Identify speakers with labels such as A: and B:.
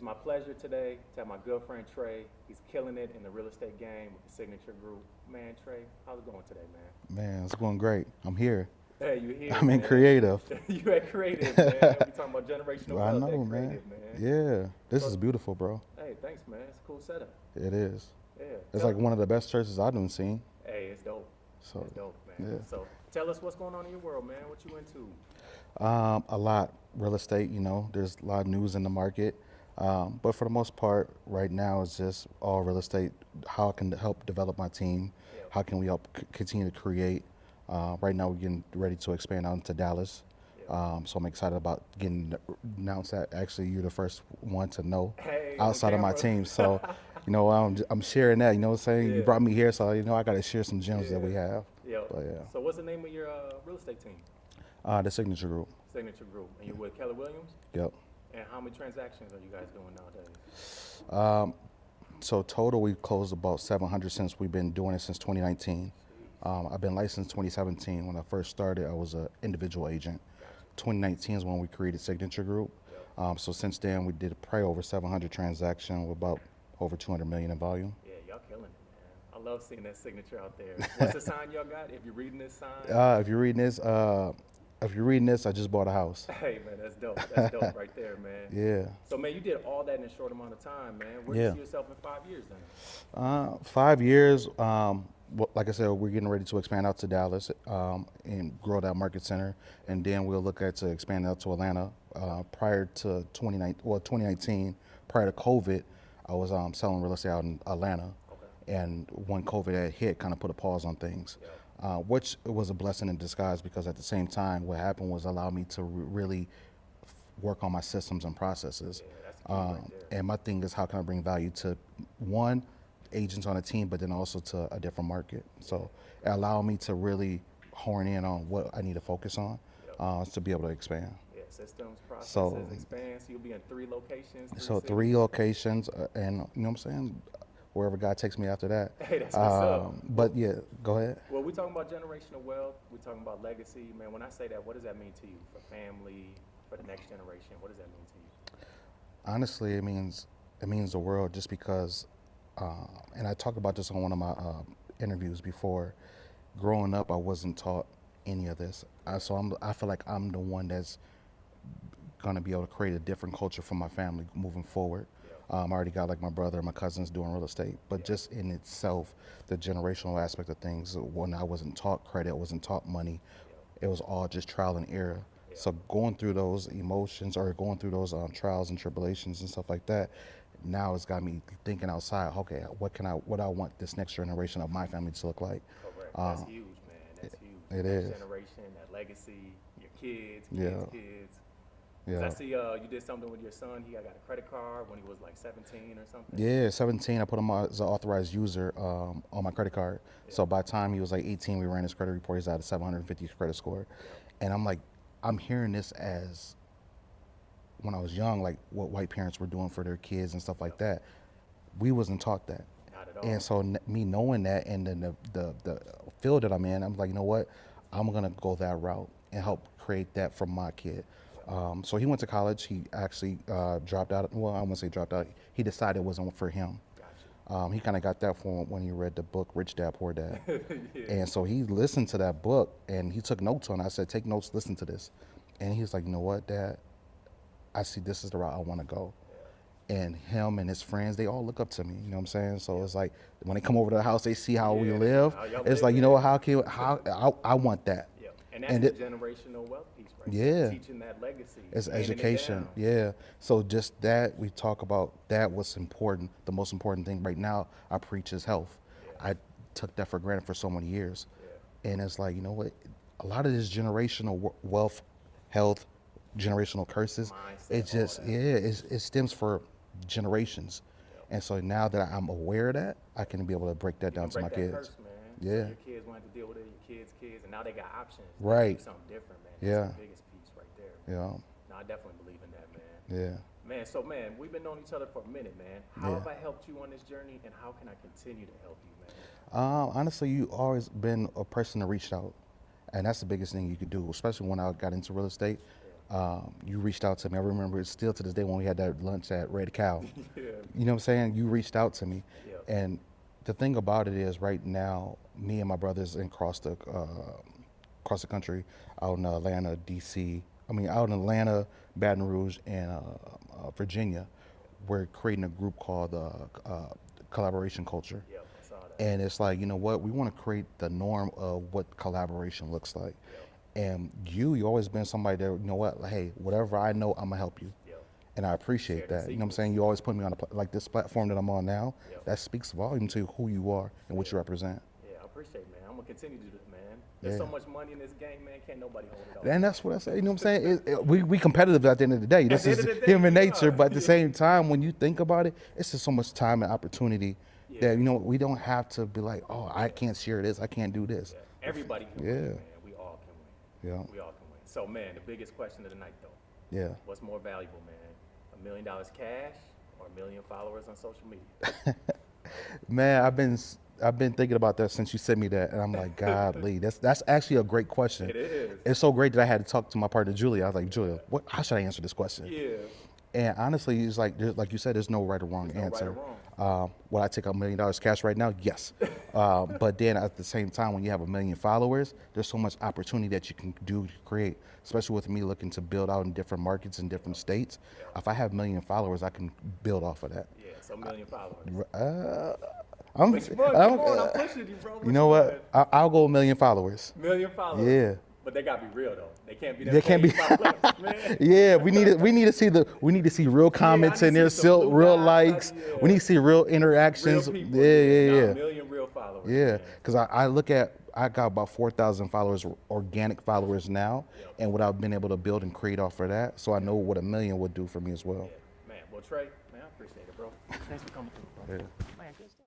A: It's my pleasure today to have my good friend Tre. He's killing it in the real estate game with the Signature Group. Man, Tre, how's it going today, man?
B: Man, it's going great. I'm here.
A: Hey, you here,
B: I'm in
A: man.
B: creative.
A: You at Creative, man. We talking about generational
B: I
A: wealth
B: know,
A: at
B: man.
A: Creative, man.
B: Yeah, this
A: So,
B: is beautiful, bro.
A: hey, thanks, man. It's a cool setup.
B: It is.
A: Yeah.
B: It's like one of the best churches I've done seen.
A: Hey, it's dope.
B: So,
A: It's dope, man.
B: yeah.
A: So tell us what's going on in your world, man. What you into?
B: A lot real estate. There's a lot of news in the market, but for the most part, right now it's just all real estate. How can help develop my team?
A: Yeah.
B: How can we help continue to create? Right now, we're getting ready to expand out into Dallas.
A: Yeah.
B: So I'm excited about getting announced that actually you're the first one to know
A: Hey, on
B: outside of my
A: camera.
B: team. So, I'm sharing that. You know what I'm saying?
A: Yeah.
B: You brought me here, so I got to share some gems that we
A: Yeah.
B: have.
A: Yeah.
B: But yeah,
A: So what's the name of your real estate team?
B: the Signature Group.
A: Signature Group. And you're with Keller Williams?
B: Yep.
A: And how many transactions are you guys doing nowadays?
B: So total, we've closed about 700 since we've been doing it since 2019. I've been licensed 2017. When I first started, I was an individual agent.
A: Gotcha.
B: 2019 is when we created Signature Group.
A: Yep.
B: So since then, we did probably over 700 transactions with about over 200 million in volume.
A: Yeah, y'all killing it, man. I love seeing that signature out there. What's the sign y'all got? If you're reading this sign,
B: If you're reading this, I just bought a house.
A: hey, man, that's dope. That's dope right there, man.
B: Yeah.
A: So, man, you did all that in a short amount of time, man. Where do you
B: Yeah.
A: see yourself in 5 years then?
B: 5 years. Like I said, we're getting ready to expand out to Dallas and grow that market center, and then we'll look at to expand out to Atlanta. Prior to 2019, prior to COVID, I was selling real estate out in Atlanta,
A: Okay.
B: and when COVID had hit, kind of put a pause on things, which was a blessing in disguise because at the same time, what happened was allow me to really work on my systems and processes.
A: Yeah, that's the key right there.
B: And my thing is how can I bring value to one agents on a team, but then also to a different market. So it allowed me to really hone in on what I need to focus on to be able to expand.
A: Yeah, systems, processes,
B: So-
A: expand. So you'll be in 3 locations.
B: So
A: cities?
B: 3 locations, and you know what I'm saying? Wherever God takes me after that.
A: Hey, that's what's up.
B: But yeah, go ahead.
A: Well, we're talking about generational wealth. We're talking about legacy. Man, when I say that, what does that mean to you? For family, for the next generation, what does that mean to you?
B: Honestly, it means the world just because, and I talked about this on one of my interviews before. Growing up, I wasn't taught any of this, so I feel like I'm the one that's gonna be able to create a different culture for my family moving forward. I already got like my brother and my cousins doing real estate, but just in itself, the generational aspect of things. When I wasn't taught credit, I wasn't taught money. It was all just trial and error. So going through those emotions or going through those trials and tribulations and stuff like that, now it's got me thinking outside. Okay, what I want this next generation of my family to look like.
A: Correct. That's huge, man. That's huge.
B: It
A: Next
B: is.
A: generation, that legacy, your kids,
B: Yeah.
A: kids. 'Cause
B: Yeah.
A: I see you did something with your son. He got a credit card when he was like 17 or something.
B: Yeah, 17. I put him as an authorized user on my credit card. So by the time he was like 18, we ran his credit report. He's at a 750 credit score, and I'm like, I'm hearing this as when I was young, like what white parents were doing for their kids and stuff like that. We wasn't taught that.
A: Not at all.
B: And so me knowing that, and then the field that I'm in, I'm like, you know what, I'm gonna go that route and help create that for my kid. So he went to college. He actually dropped out. Well, I won't say dropped out. He decided it wasn't for him.
A: Gotcha.
B: He kind of got that from when he read the book Rich Dad Poor Dad.
A: Yeah.
B: And so he listened to that book and he took notes on it. I said, take notes, listen to this. And he was like, you know what, Dad, I see this is the route I want to go. And him and his friends, they all look up to me. You know what I'm saying? So it's like when they come over to the house, they see how we
A: Yeah,
B: live.
A: how y'all
B: It's
A: live,
B: like, you know
A: man.
B: what, how I want that.
A: Yeah. And that's
B: And
A: the
B: it-
A: generational wealth piece, right?
B: Yeah.
A: there. Teaching that legacy.
B: It's
A: handing it
B: education,
A: down.
B: yeah. So just that we talk about that was important. The most important thing right now I preach is health.
A: Yeah.
B: I took that for granted for so many years,
A: Yeah.
B: and it's like, you know what? A lot of this generational wealth, health, generational curses.
A: Mindset,
B: It just
A: all that.
B: it stems for generations, and so now that I'm aware of that, I can be able to break that
A: You
B: down
A: can
B: to my
A: break that
B: kids.
A: curse, man.
B: Yeah.
A: So your kids wanted to deal with it, your kids, and now they got options. They can
B: Right.
A: Do something different, man.
B: Yeah.
A: That's the biggest piece right there.
B: Yeah,
A: No, I definitely believe in that, man.
B: yeah.
A: Man, so man, we've been knowing each other for a minute, man. How
B: Yeah.
A: have I helped you on this journey, and how can I continue to help you, man?
B: Honestly, you always been a person to reach out, and that's the biggest thing you could do. Especially when I got into real estate, You reached out to me. I remember it's still to this day when we had that lunch at Red Cow.
A: Yeah.
B: You know what I'm saying? You reached out to me.
A: Yep.
B: And the thing about it is right now, me and my brothers across the country, out in Atlanta, DC, out in Atlanta, Baton Rouge, and Virginia, we're creating a group called Collaboration Culture.
A: Yep, I saw that.
B: And it's like, you know what? We want to create the norm of what collaboration looks like.
A: Yep.
B: And you always been somebody that, you know what? Like, hey, whatever I know, I'm gonna help you.
A: Yep.
B: And I appreciate
A: Share the
B: that. You know what I'm
A: secrets.
B: saying? You always put me on like this platform that I'm on now.
A: Yep.
B: That speaks volume to who you are and what you represent.
A: Yeah, I appreciate it, man. I'm gonna continue to do this, man. There's
B: Yeah.
A: so much money in this game, man. Can't nobody hold it off.
B: And that's what I say. You know what I'm saying? We competitive at the end of the day. This
A: the
B: is
A: end of the day,
B: human
A: we
B: nature.
A: are.
B: But at the
A: Yeah.
B: same time, when you think about it, it's just so much time and opportunity
A: Yeah.
B: that, you know, we don't have to be like, oh, I can't share this. I can't do this.
A: Yeah. Everybody can
B: Yeah.
A: win, man. We all can win.
B: Yeah.
A: We all can win. So, man, the biggest question of the night, though.
B: Yeah.
A: What's more valuable, man? $1 million cash or 1 million followers on social media?
B: Man, I've been thinking about that since you sent me that, and I'm like, godly, that's actually a great question.
A: It is.
B: It's so great that I had to talk to my partner Julia. I was like, Julia, how should I answer this question?
A: Yeah.
B: And honestly, it's like you said, there's no right or wrong
A: There's no
B: answer.
A: right or
B: Would I take $1 million cash right now? Yes. But then at the same time, when you have 1 million followers, there's so much opportunity that you can do to create, especially with me looking to build out in different markets in different states. If I have 1 million followers, I can build off of that.
A: Yeah, so 1 million followers.
B: I'm,
A: Which one?
B: I'm-
A: Come on, I'm pushing you, bro.
B: you know what? I'll go 1 million followers.
A: 1 million followers.
B: Yeah.
A: But they gotta be real though. They can't be that.
B: They can't be.
A: followers, man.
B: Yeah, we need to see real comments
A: I
B: in
A: need
B: there,
A: to see some blue
B: real
A: guys,
B: likes.
A: yeah.
B: We need to see real
A: Real
B: interactions.
A: people.
B: Yeah.
A: Nah, 1 million real followers.
B: Yeah,
A: man.
B: because I got about 4,000 followers, organic followers now,
A: Yep.
B: and what I've been able to build and create off of that. So I know what 1 million would do for me as well.
A: Yeah. Man, well, Trey, man, I appreciate it, bro. Thanks for coming through, bro.
B: Yeah.
A: Man, good stuff.